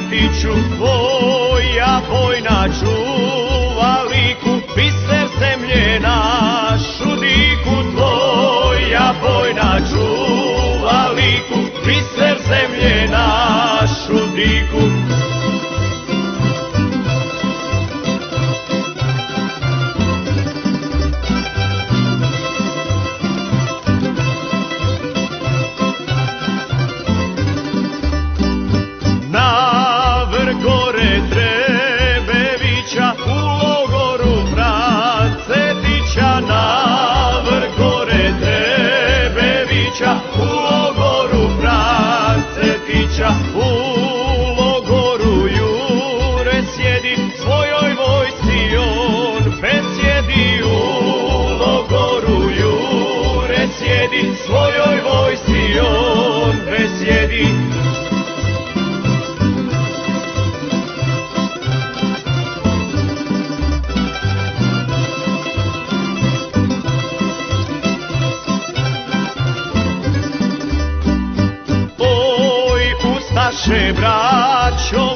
tiču tvoja vojna čuva liku, biser zemlje našu diku. Tvoja vojna čuva liku, biser zemlje našu diku. U logoru Francetića, u logoru Jure sjedi, svojoj vojsci on besjedi. U logoru Jure sjedi, svojoj vojsci on besjedi. Naše braćo